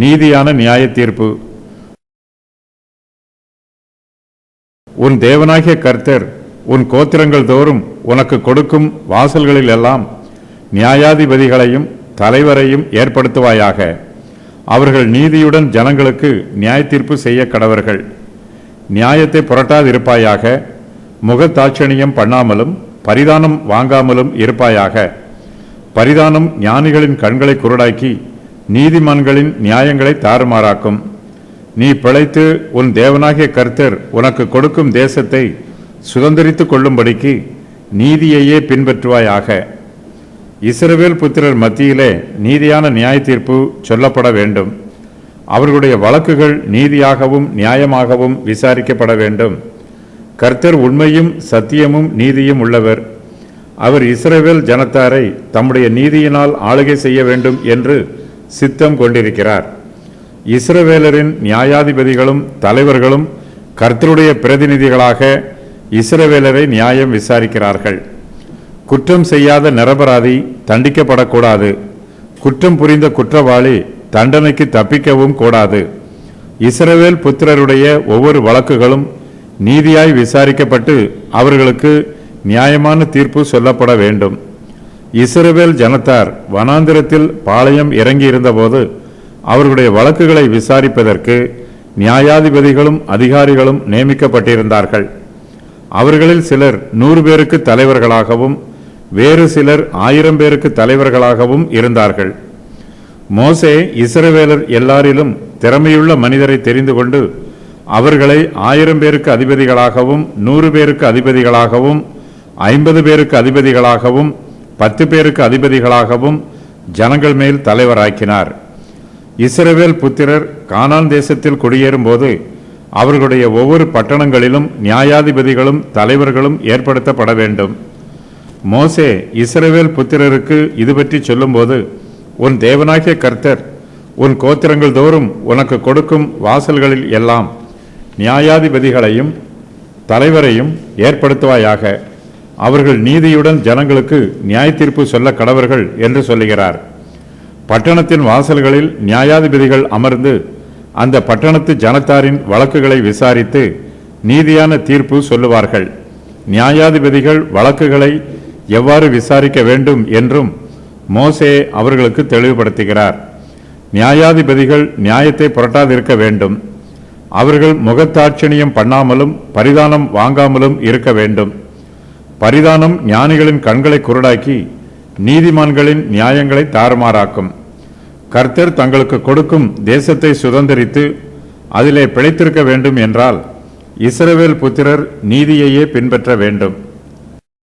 நீதியான நியாய தீர்ப்பு. உன் தேவனாகிய கர்த்தர் உன் கோத்திரங்கள் தோறும் உனக்கு கொடுக்கும் வாசல்களில் எல்லாம் நியாயாதிபதிகளையும் தலைவரையும் ஏற்படுத்துவாயாக. அவர்கள் நீதியுடன் ஜனங்களுக்கு நியாய தீர்ப்பு செய்ய கடவர்கள். நியாயத்தை புரட்டாதிருப்பாயாக. முகதாட்சணியம் பண்ணாமலும் பரிதானம் வாங்காமலும் இருப்பாயாக. பரிதானம் ஞானிகளின் கண்களை குருடாக்கி நீதிமான்களின் நியாயங்களை தாறுமாறாக்கும். நீ பிழைத்து உன் தேவனாகிய கர்த்தர் உனக்கு கொடுக்கும் தேசத்தை சுதந்திரித்துக் கொள்ளும்படிக்கு நீதியையே பின்பற்றுவாயாக. இஸ்ரவேல் புத்திரர் மத்தியிலே நீதியான நியாய தீர்ப்பு சொல்லப்பட வேண்டும். அவர்களுடைய வழக்குகள் நீதியாகவும் நியாயமாகவும் விசாரிக்கப்பட வேண்டும். கர்த்தர் உண்மையும் சத்தியமும் நீதியும் உள்ளவர். அவர் இஸ்ரவேல் ஜனத்தாரை தம்முடைய நீதியினால் ஆளுகை செய்ய வேண்டும் என்று சித்தம் கொண்டிருக்கிறார். இஸ்ரவேலரின் நியாயாதிபதிகளும் தலைவர்களும் கர்த்தருடைய பிரதிநிதிகளாக இஸ்ரவேலரை நியாயம் விசாரிக்கிறார்கள். குற்றம் செய்யாத நிரபராதி தண்டிக்கப்படக்கூடாது. குற்றம் புரிந்த குற்றவாளி தண்டனைக்கு தப்பிக்கவும் கூடாது. இஸ்ரவேல் புத்திரருடைய ஒவ்வொரு வழக்குகளும் நீதியாய் விசாரிக்கப்பட்டு அவர்களுக்கு நியாயமான தீர்ப்பு சொல்லப்பட வேண்டும். இஸ்ரவேல் ஜனத்தார் வனாந்திரத்தில் பாளையம் இறங்கியிருந்தபோது அவர்களுடைய வழக்குகளை விசாரிப்பதற்கு நியாயாதிபதிகளும் அதிகாரிகளும் நியமிக்கப்பட்டிருந்தார்கள். அவர்களில் சிலர் 100 பேருக்கு தலைவர்களாகவும் வேறு சிலர் 1000 பேருக்கு தலைவர்களாகவும் இருந்தார்கள். மோசே இஸ்ரவேலர் எல்லாரிலும் திறமையுள்ள மனிதரை தெரிந்து கொண்டு அவர்களை 1000 பேருக்கு அதிபதிகளாகவும் 100 பேருக்கு அதிபதிகளாகவும் 50 பேருக்கு அதிபதிகளாகவும் 10 பேருக்கு அதிபதிகளாகவும் ஜனங்கள் மேல் தலைவராக்கினார். இஸ்ரவேல் புத்திரர் கானான் தேசத்தில் குடியேறும் போது அவர்களுடைய ஒவ்வொரு பட்டணங்களிலும் நியாயாதிபதிகளும் தலைவர்களும் ஏற்படுத்தப்பட வேண்டும். மோசே இஸ்ரவேல் புத்திரருக்கு இது பற்றி சொல்லும்போது, உன் தேவனாகிய கர்த்தர் உன் கோத்திரங்கள் தோறும் உனக்கு கொடுக்கும் வாசல்களில் எல்லாம் நியாயாதிபதிகளையும் தலைவரையும் ஏற்படுத்துவாயாக. அவர்கள் நீதியுடன் ஜனங்களுக்கு நியாய தீர்ப்பு சொல்ல கடவர்கள் என்று சொல்லுகிறார். பட்டணத்தின் வாசல்களில் நியாயாதிபதிகள் அமர்ந்து அந்த பட்டணத்து ஜனத்தாரின் வழக்குகளை விசாரித்து நீதியான தீர்ப்பு சொல்லுவார்கள். நியாயாதிபதிகள் வழக்குகளை எவ்வாறு விசாரிக்க வேண்டும் என்றும் மோசே அவர்களுக்கு தெளிவுபடுத்துகிறார். நியாயாதிபதிகள் நியாயத்தை புரட்டாதிருக்க வேண்டும். அவர்கள் முகதாட்சணியம் பண்ணாமலும் பரிதானம் வாங்காமலும் இருக்க வேண்டும். பரிதானம் ஞானிகளின் கண்களை குருடாக்கி நீதிமான்களின் நியாயங்களை தாறுமாறாக்கும். கர்த்தர் தங்களுக்கு கொடுக்கும் தேசத்தை சுதந்திரித்து அதிலே பிழைத்திருக்க வேண்டும் என்றால் இஸ்ரவேல் புத்திரர் நீதியையே பின்பற்ற வேண்டும்.